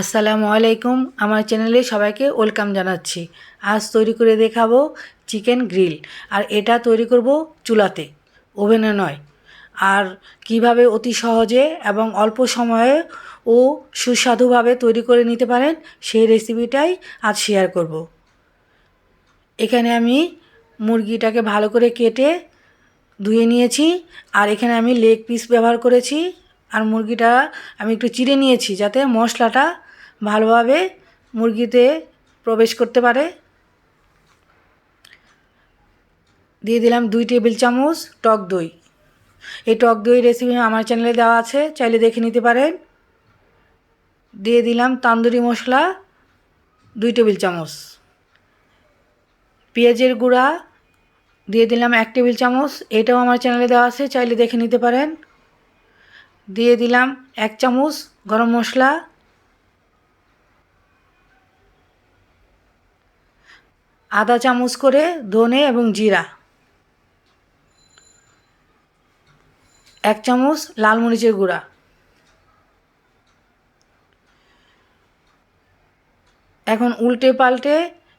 আসসালামু আলাইকুম। আমার চ্যানেলে সবাইকে ওয়েলকাম জানাচ্ছি। আজ তৈরি করে দেখাবো চিকেন গ্রিল। আর এটা তৈরি করব চুলাতে, ওভেনে নয়। আর কিভাবে অতি সহজে এবং অল্প সময়ে ও সুস্বাদুভাবে তৈরি করে নিতে পারেন সেই রেসিপিটাই আজ শেয়ার করব। এখানে আমি মুরগিটাকে ভালো করে কেটে ধুয়ে নিয়েছি। আর এখানে আমি লেগ পিস ব্যবহার করেছি। আর মুরগিটা আমি একটু চিড়ে নিয়েছি যাতে মশলাটা ভালোভাবে মুরগিতে প্রবেশ করতে পারে। দিয়ে দিলাম 2 টেবিল চামচ টক দই। এই টক দই রেসিপি আমার চ্যানেলে দেওয়া আছে, চাইলে দেখে নিতে পারেন। দিয়ে দিলাম তান্দুরি মশলা 2 টেবিল চামচ। পেঁয়াজের গুঁড়া দিয়ে দিলাম 1 টেবিল চামচ, এটাও আমার চ্যানেলে দেওয়া আছে, চাইলে দেখে নিতে পারেন। দিয়ে দিলাম 1 চামচ গরম মশলা, আধা চামচ করে ধনে এবং জিরা, 1 চামচ লাল মরিচের গুঁড়া। এখন উল্টে পাল্টে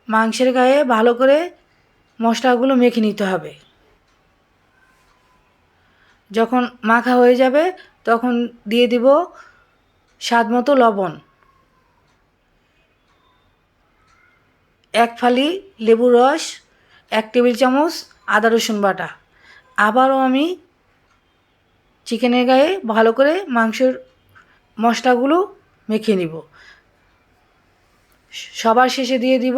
মাংসের গায়ে ভালো করে মশলাগুলো মেখে নিতে হবে। যখন মাখা হয়ে যাবে তখন দিয়ে দিব স্বাদ মতো লবণ, 1 ফালি লেবুর রস, 1 টেবিল চামচ আদা রসুন বাটা। আবারও আমি চিকেনের গায়ে ভালো করে মাংসের মশলাগুলো মেখে নিব। সবার শেষে দিয়ে দিব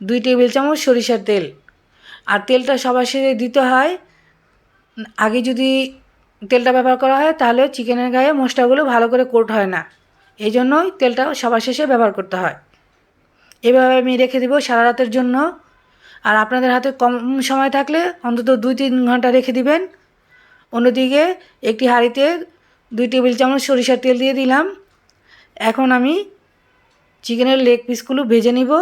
2 টেবিল চামচ সরিষার তেল। আর তেলটা সবার শেষে দিতে হয়, আগে যদি তেলটা ব্যবহার করা হয় তাহলে চিকেনের গায়ে মশলাগুলো ভালো করে কোট হয় না, এই জন্যই তেলটা সবার শেষে ব্যবহার করতে হয়। এভাবে আমি রেখে দেব সারা রাতের জন্য। আর আপনাদের হাতে কম সময় থাকলে অন্তত 2-3 ঘন্টা রেখে দিবেন। অন্যদিকে একটি হাঁড়িতে 2 টেবিল চামচ সরিষার তেল দিয়ে দিলাম। এখন আমি চিকেনের লেগ পিসগুলো ভেজে নিব।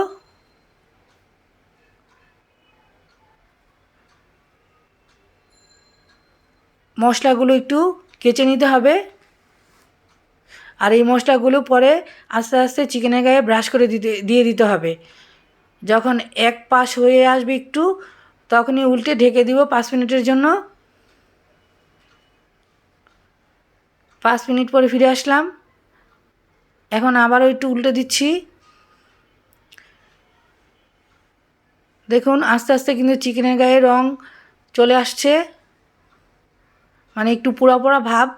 মশলাগুলো একটু কেচে নিতে হবে। আর এই মশলাগুলো পরে আস্তে আস্তে চিকেনের গায়ে ব্রাশ করে দিয়ে দিতে হবে। যখন এক পাশ হয়ে আসবে একটু, তখনই উল্টে ঢেকে দিব 5 মিনিটের জন্য। 5 মিনিট পরে ফিরে আসলাম। এখন আবারও একটু উল্টে দিচ্ছি। দেখুন আস্তে আস্তে কিন্তু চিকেনের গায়ে রং চলে আসছে, মানে একটু পোড়া পোড়া ভাব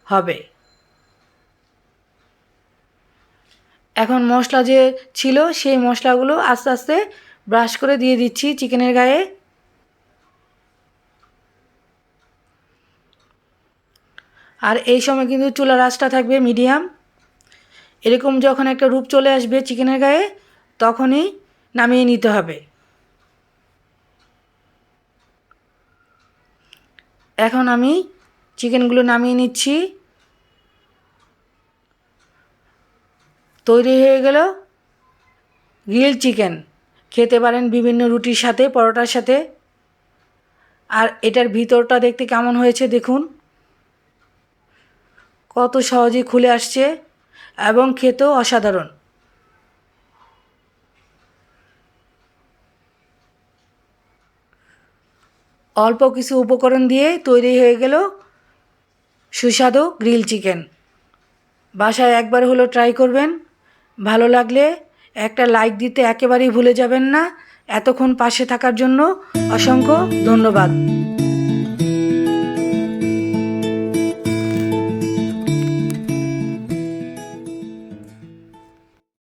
হবে। এখন মশলা যে ছিল সেই মশলাগুলো আস্তে আস্তে ব্রাশ করে দিয়ে দিচ্ছি চিকেনের গায়ে। আর এই সময় কিন্তু চুলার আঁচটা থাকবে মিডিয়াম। এরকম যখন একটা রূপ চলে আসবে চিকেনের গায়ে তখনই নামিয়ে নিতে হবে। এখন আমি চিকেনগুলো নামিয়ে নিচ্ছি। তৈরি হয়ে গেল গ্রিল চিকেন। খেতে পারেন বিভিন্ন রুটির সাথে, পরোটার সাথে। আর এটার ভিতরটা দেখতে কেমন হয়েছে দেখুন, কত সহজে খুলে আসছে এবং খেতেও অসাধারণ। অল্প কিছু উপকরণ দিয়ে তৈরি হয়ে গেল সুস্বাদু গ্রিল চিকেন। বাসায় একবার হলো ট্রাই করবেন। ভালো লাগলে একটা লাইক দিতে একেবারেই ভুলে যাবেন না। এতক্ষণ পাশে থাকার জন্য অসংখ্য ধন্যবাদ।